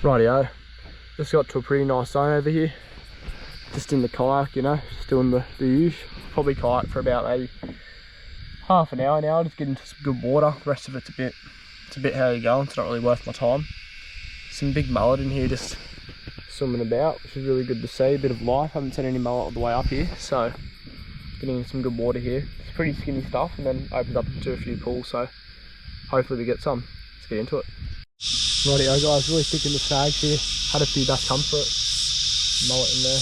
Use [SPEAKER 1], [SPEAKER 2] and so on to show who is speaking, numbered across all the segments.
[SPEAKER 1] Rightio, just got to a pretty nice zone over here. Just in the kayak, you know, just doing the use. Probably kayak for about maybe half an hour now, just getting to some good water. The rest of it's a bit how you going, it's not really worth my time. Some big mullet in here just swimming about, which is really good to see. A bit of life, haven't seen any mullet all the way up here, so getting some good water here. It's pretty skinny stuff, and then opens up into a few pools, so hopefully we get some. Let's get into it. Rightio guys, really thick in the snags here. Had a few bass come for it. Mullet in there.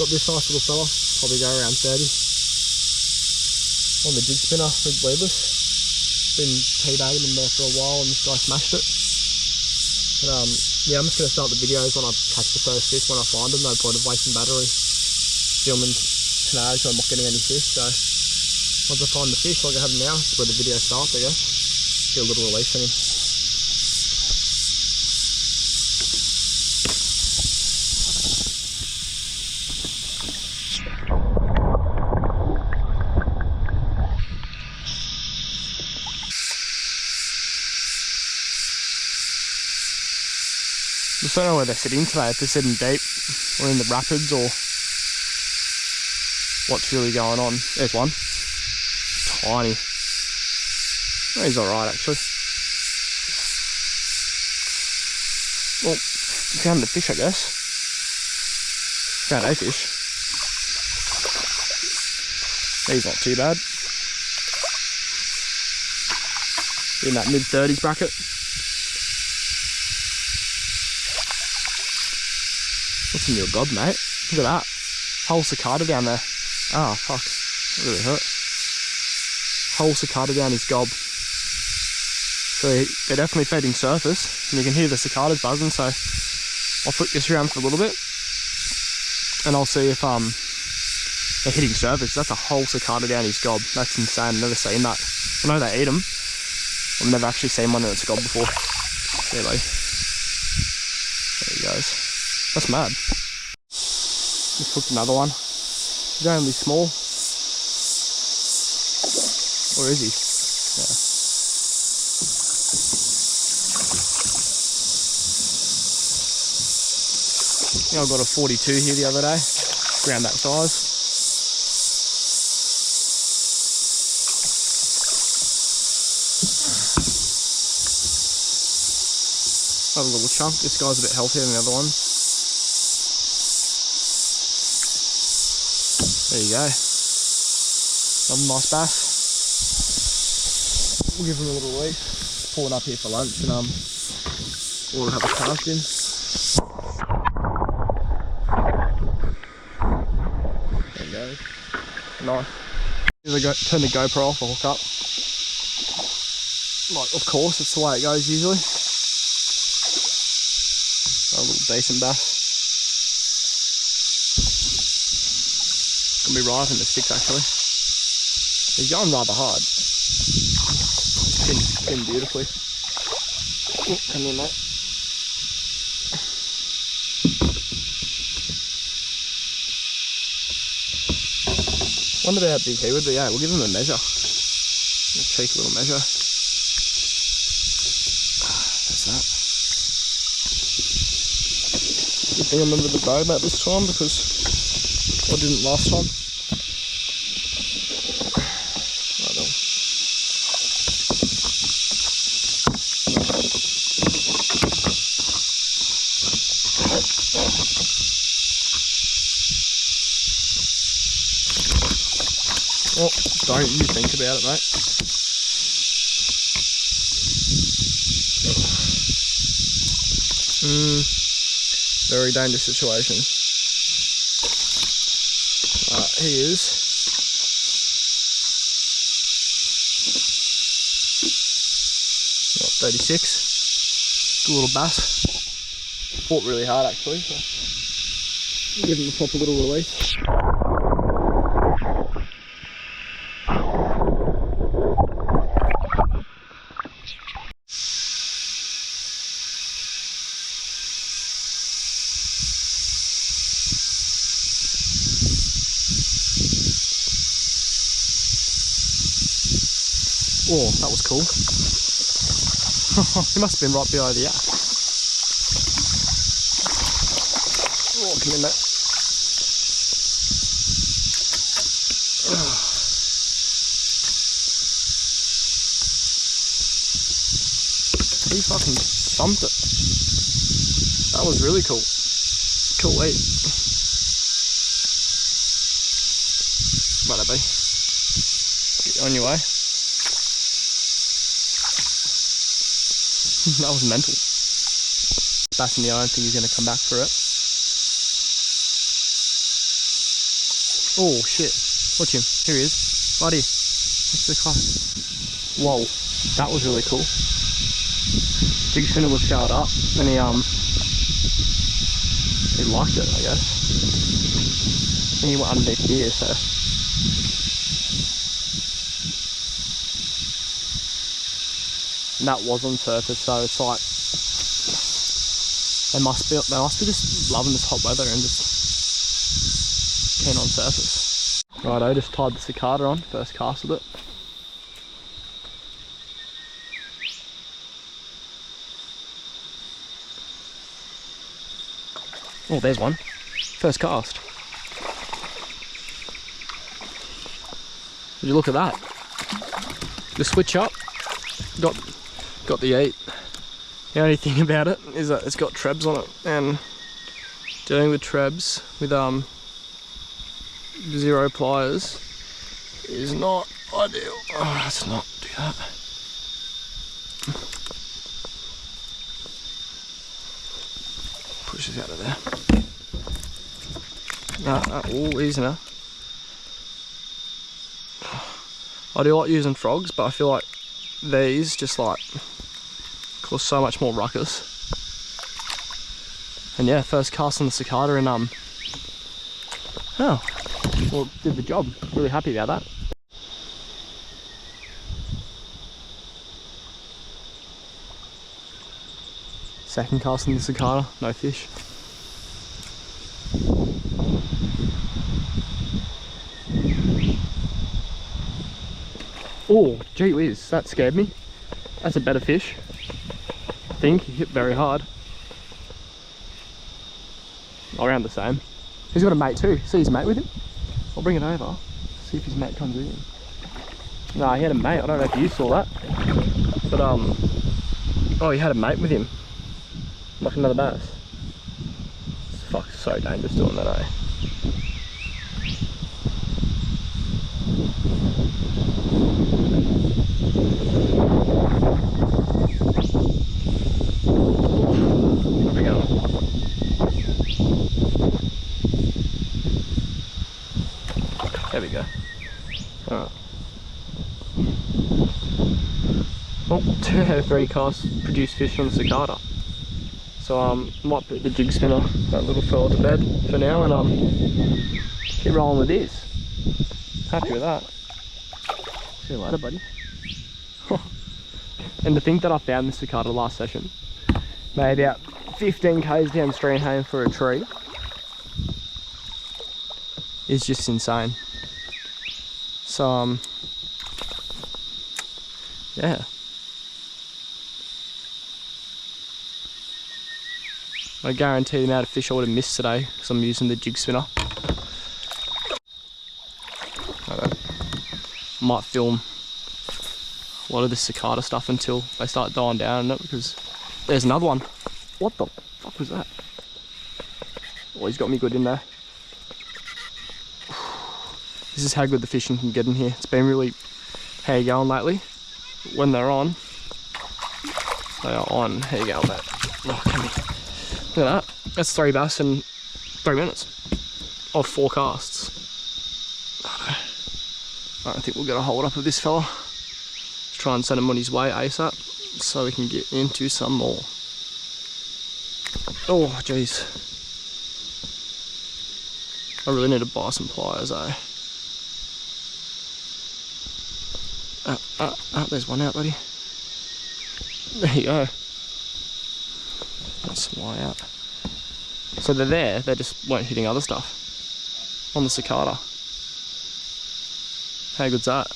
[SPEAKER 1] Got this nice little fella, probably go around 30. On the jig spinner with weedless. Been teabagging in there for a while and this guy smashed it. But yeah, I'm just going to start the videos when I catch the first fish, when I find them. No point of wasting battery filming snags when I'm not getting any fish. So once I find the fish like I have now, that's where the video starts, I guess. Get a little release in him. I don't know where they're sitting today, if they're sitting deep or in the rapids or what's really going on. There's one. Tiny. Oh, he's alright actually. Well, found the fish I guess. Found a fish. He's not too bad. In that mid-30s bracket. What's in your gob, mate? Look at that. Whole cicada down there. Ah, fuck. That really hurt. Whole cicada down his gob. So they're definitely feeding surface, and you can hear the cicadas buzzing, so I'll flick this around for a little bit, and I'll see if they're hitting surface. That's a whole cicada down his gob. That's insane. I've never seen that. I know they eat them. I've never actually seen one in its gob before. There, buddy. There he goes. That's mad. Just hooked another one. He's only small. Or is he? Yeah. I got a 42 here the other day. Around that size. Another little chunk. This guy's a bit healthier than the other one. There you go. Another nice bass. We'll give him a little release. Pulling up here for lunch and we'll have a cast in. There you go. Nice. Turn the GoPro off, I'll hook up. Like, of course, it's the way it goes usually. A little decent bass. Gonna be right up in the sticks actually. He's going rather hard. Spin beautifully. Oh, come in, mate. Wonder how big he would be. Yeah, we'll give him a measure. A cheeky little measure. That's that. Good thing I remember the bow about this time because I didn't last time. Right on. Oh, don't you think about it, mate. Very dangerous situation. He is. What, 36? Good little bass. Fought really hard actually, so give him a proper little release. Oh, that was cool. He must have been right below the yak. Oh, come in, mate. He fucking thumped it. That was really cool. Cool eat. Righto, buddy. Get on your way. That was mental. Bass in the eye, I don't think he's going to come back for it. Oh shit. Watch him. Here he is. Right here. What's the car? Whoa. That was really cool. Jig spinner was shouted up and he liked it, I guess. And he went underneath here, so. And that was on surface, so it's like they must be just loving this hot weather and just keen on surface. Righto, just tied the Cicada on, first cast with it. Oh, there's one. First cast. Would you look at that? The switch up, got the 8. The only thing about it is that it's got trebs on it, and dealing with trebs with 0 pliers is not ideal. Oh, let's not do that. Push this out of there. Oh, easy now. I do like using frogs, but I feel like these just like cause so much more ruckus. And yeah, first cast on the Cicada and oh, well, did the job. Really happy about that. Second cast on the Cicada, no fish. Oh, gee whiz, that scared me. That's a better fish. I think he hit very hard. Around the same. He's got a mate too. See his mate with him? I'll bring it over. See if his mate comes with him. Nah, he had a mate. I don't know if you saw that. But oh, he had a mate with him. Like another bass. It's fuck so dangerous doing that, eh? There we go. Alright. Well, 2 out of 3 casts produce fish on the Cicada. So might put the jig spinner, that little fella, to bed for now and keep rolling with this. Happy with that. See you later, buddy. And to think that I found this Cicada last session, made about 15 k's downstream home for a tree, is just insane. So yeah. I guarantee the amount of fish I would have missed today because I'm using the jig spinner. I might film a lot of this Cicada stuff until they start dying down in it, because there's another one. What the fuck was that? Oh, he's got me good in there. This is how good the fishing can get in here. It's been really how you going lately. When they're on, they are on. How you going, mate? Oh, come here. Look at that. That's 3 bass in 3 minutes of 4 casts. I don't think we'll get a hold up of this fella. Let's try and send him on his way ASAP so we can get into some more. Oh, jeez. I really need to buy some pliers, eh? There's one out, buddy. There you go. That's some lie out. So they're there, they just weren't hitting other stuff on the Cicada. How good's that?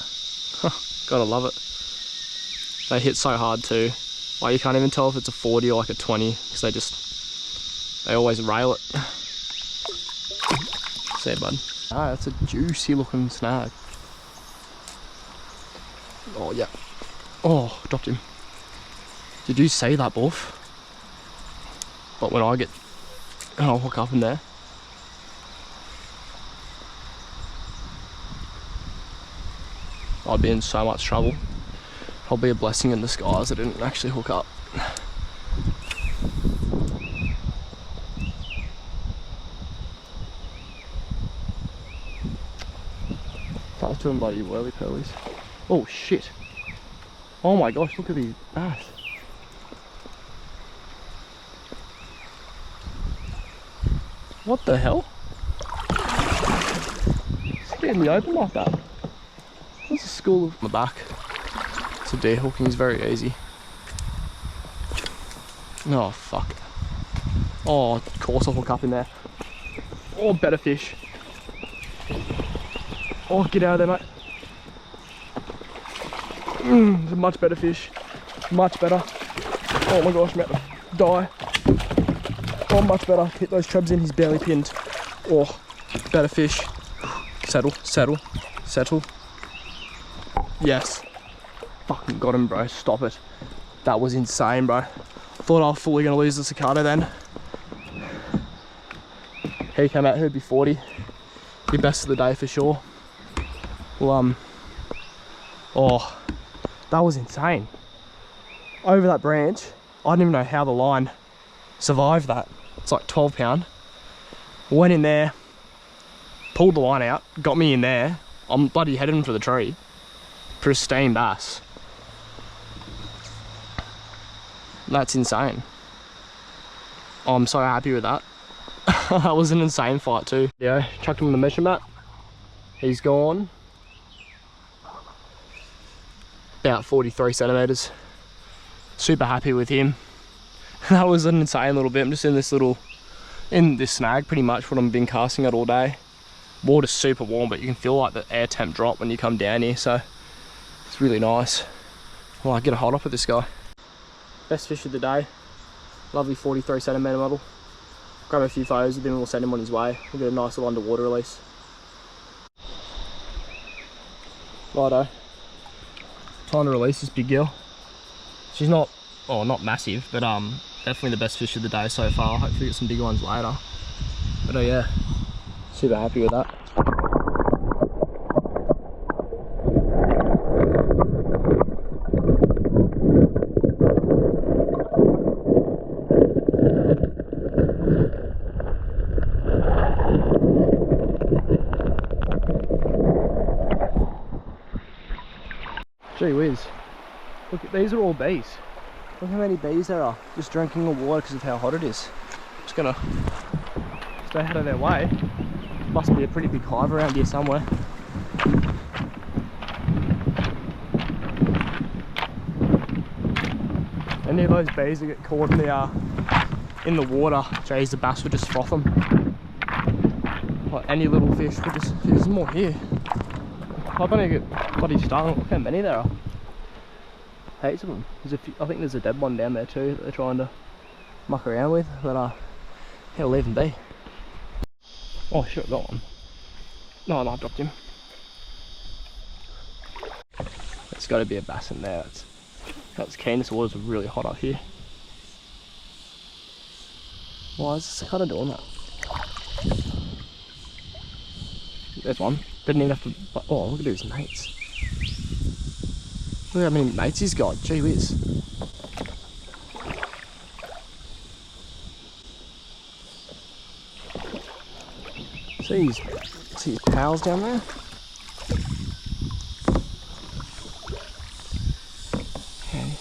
[SPEAKER 1] Gotta love it. They hit so hard too. Like, you can't even tell if it's a 40 or like a 20, because they always rail it. See you, bud. Ah, that's a juicy looking snag. Oh, yeah. Oh, dropped him. Did you see that, buff? But when I get... I'll hook up in there. I'd be in so much trouble. Probably a blessing in disguise I didn't actually hook up. That's doing bloody whirly pearlies. Oh shit. Oh my gosh, look at these bass. What the hell? It's getting me open like that. There's a school on the back. So deer hooking is very easy. Oh fuck. Oh, of course I'll hook up in there. Oh, better fish. Oh, get out of there, mate. It's a much better fish. Much better. Oh my gosh, I'm about to die. Oh, much better. Hit those trebs in, he's barely pinned. Oh, better fish. Settle, settle, settle. Yes. Fucking got him, bro. Stop it. That was insane, bro. Thought I was fully gonna lose the cicada then. He came out here, be 40. Be best of the day for sure. Well, oh, that was insane. Over that branch, I didn't even know how the line survived that. It's like 12 pound. Went in there, pulled the line out, got me in there. I'm bloody heading for the tree. Pristine bass. That's insane. I'm so happy with that. That was an insane fight too. Yeah, chucked him on the measure mat. He's gone about 43 centimeters. Super happy with him. That was an insane little bit. I'm just in this snag pretty much what I've been casting at all day. Water's super warm, but you can feel like the air temp drop when you come down here, so it's really nice. Well, I get a hold up with this guy. Best fish of the day. Lovely 43 centimeter model. Grab a few photos with him and we'll send him on his way. We'll get a nice little underwater release. Righto. Time to release this big girl. She's not, oh, not massive, but definitely the best fish of the day so far. Hopefully get some bigger ones later. But yeah, super happy with that. Gee whiz, look, these are all bees. Look how many bees there are, just drinking the water because of how hot it is. Just gonna stay out of their way. Must be a pretty big hive around here somewhere. Any of those bees that get caught in the water, geez, the bass would just froth them. Like any little fish would just, there's more here. I don't even get bloody stung. Look how many there are. Heaps of them. There's a few, I think there's a dead one down there too that they're trying to muck around with, but he'll leave him be. Oh, should have got one. No, I dropped him. There's got to be a bass in there. That's keen. This water's really hot up here. Why is this kind of doing that? There's one. Didn't even have to. Oh, look at his mates. Look how many mates he's got. Gee whiz. See his pals down there? Okay.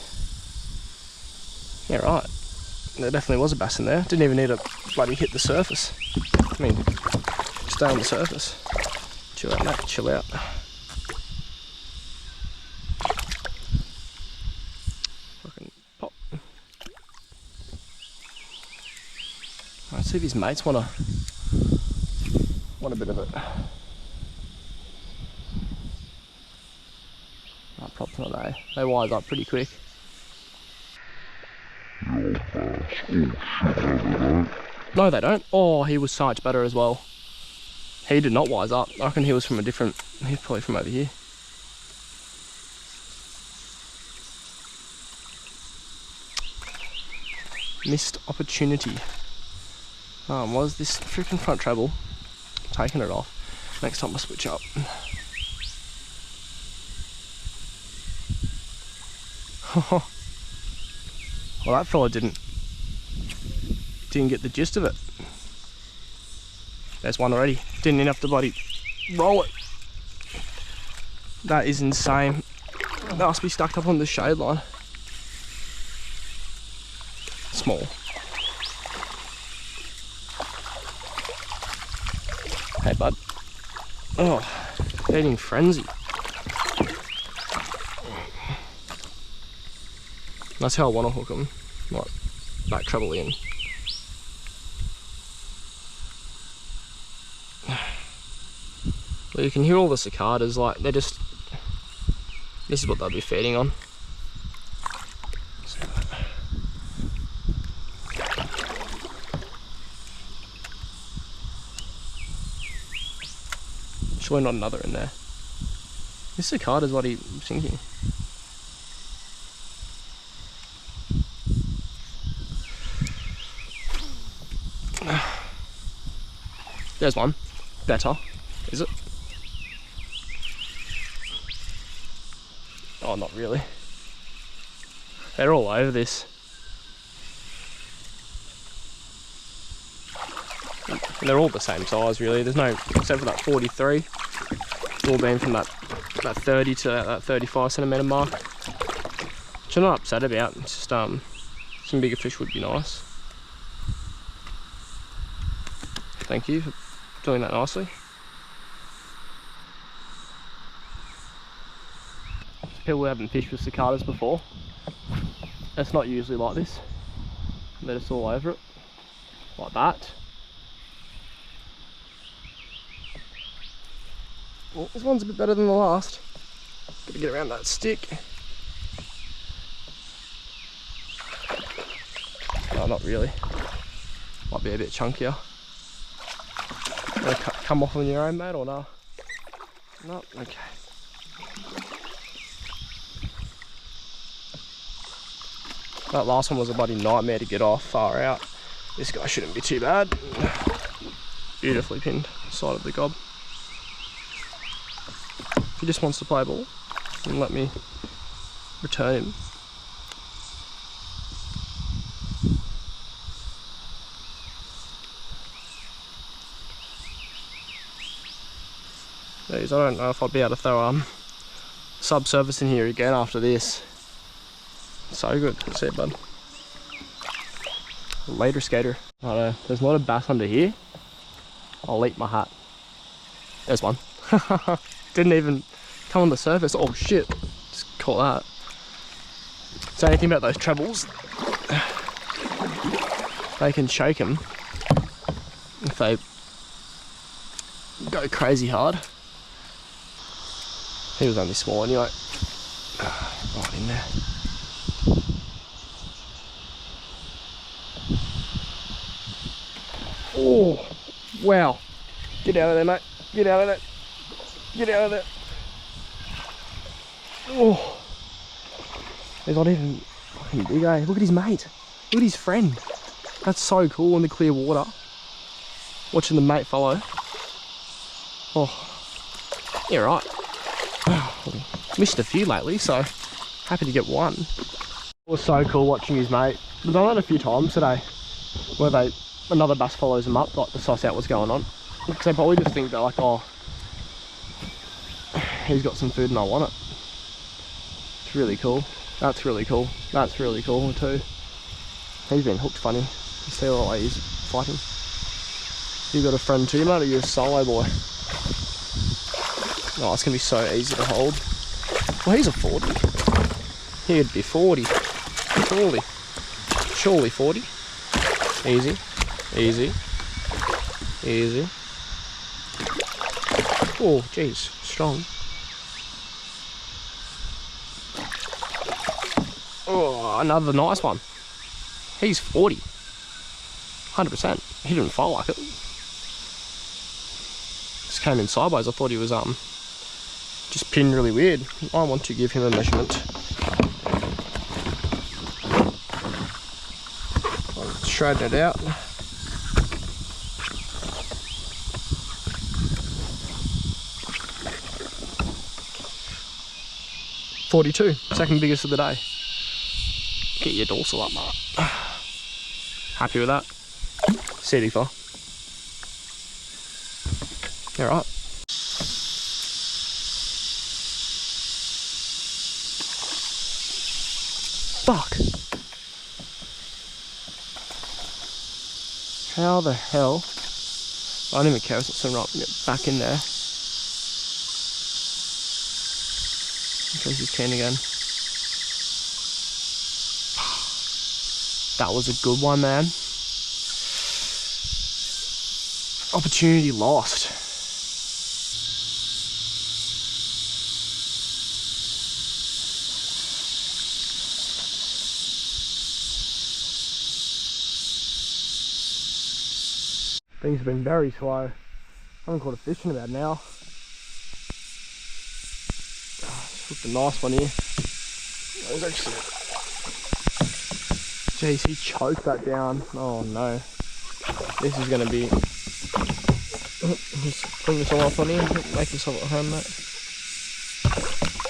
[SPEAKER 1] Yeah, right. There definitely was a bass in there. Didn't even need to bloody hit the surface. I mean, stay on the surface. Chill out, mate. Chill out. Fucking pop. Let's see if his mates want a bit of it. That prop's not there. They wise up pretty quick. No, they don't. Oh, he was so much better as well. He did not wise up. I reckon he was from a different... He's probably from over here. Missed opportunity. Was this freaking front treble? Taking it off. Next time I switch up. Well, that fella didn't get the gist of it. There's one already. Didn't even have to bloody roll it. That is insane. That must be stuck up on the shade line. Small. Hey, bud. Oh, feeding frenzy. That's how I want to hook them, like that treble in. Well, you can hear all the cicadas, like they're just, this is what they'll be feeding on. Surely not another in there. This cicada's what he's thinking. There's one. Better. Is it? Oh, not really. They're all over this. And they're all the same size, really. There's no, except for that 43. It's all been from that 30 to that 35 centimetre mark. Which I'm not upset about. It's just some bigger fish would be nice. Thank you for doing that nicely. People who haven't fished with cicadas before, it's not usually like this. They're just all over it, like that. Well, this one's a bit better than the last. Gotta get around that stick. No, not really. Might be a bit chunkier. Gonna come off on your own, mate, or no? No? Okay. That last one was a bloody nightmare to get off, far out. This guy shouldn't be too bad. Beautifully pinned, side of the gob. If he just wants to play ball, then let me return him. I don't know if I'll be able to throw subsurface in here again after this. So good. That's it, bud. Later, skater. I don't know. There's a lot of bass under here. I'll eat my hat. There's one. Didn't even come on the surface. Oh shit. Just caught that. Say anything about those trebles. They can shake them if they go crazy hard. He was only small anyway. Right in there. Oh, wow. Get out of there, mate. Get out of there. Get out of there. Oh. He's not even fucking big, eh? Look at his mate. Look at his friend. That's so cool in the clear water. Watching the mate follow. Oh. Yeah, right. Missed a few lately, so happy to get one. It was so cool watching his mate. We've done that a few times today, where another bass follows him up, like to suss out what's going on. Because they probably just think they're like, oh, he's got some food and I want it. It's really cool. That's really cool. That's really cool too. He's been hooked funny. You see all the way he's fighting. You got a friend too, mate, or you're a solo boy? Oh, it's going to be so easy to hold. Well, he's a 40. He'd be 40. Surely. Surely 40. Easy. Easy. Easy. Oh, jeez. Strong. Oh, another nice one. He's 40. 100%. He didn't fall like it. just came in sideways. I thought he was just pinned really weird. I want to give him a measurement. I'll straighten it out. .42, second biggest of the day. Get your dorsal up, mate. Happy with that? CD4. Alright. Fuck. How the hell? I don't even care if it's not swimming right. Get back in there. Because he's keen again. That was a good one, man. Opportunity lost. Things have been very slow. I haven't caught a fish in about an hour. Hooked a nice one here. That was actually... Jeez, he choked that down. Oh no. This is gonna be... Just bring this all up on here. Make yourself at home, mate.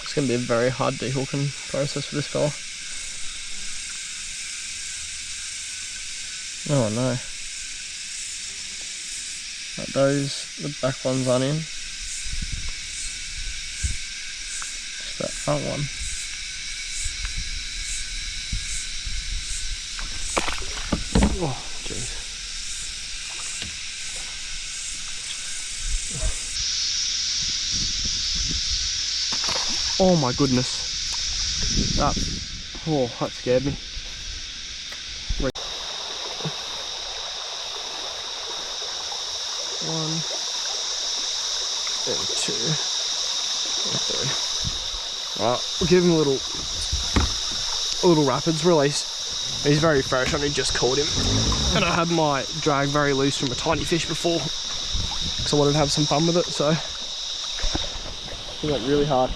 [SPEAKER 1] It's gonna be a very hard dehooking process for this fella. Oh no. The back ones aren't in. Just that front one. Oh, jeez. Oh my goodness. That scared me. One and two and three. Alright, we'll give him a little rapids release. He's very fresh, I only just caught him. And I had my drag very loose from a tiny fish before, because I wanted to have some fun with it, so he went really hard.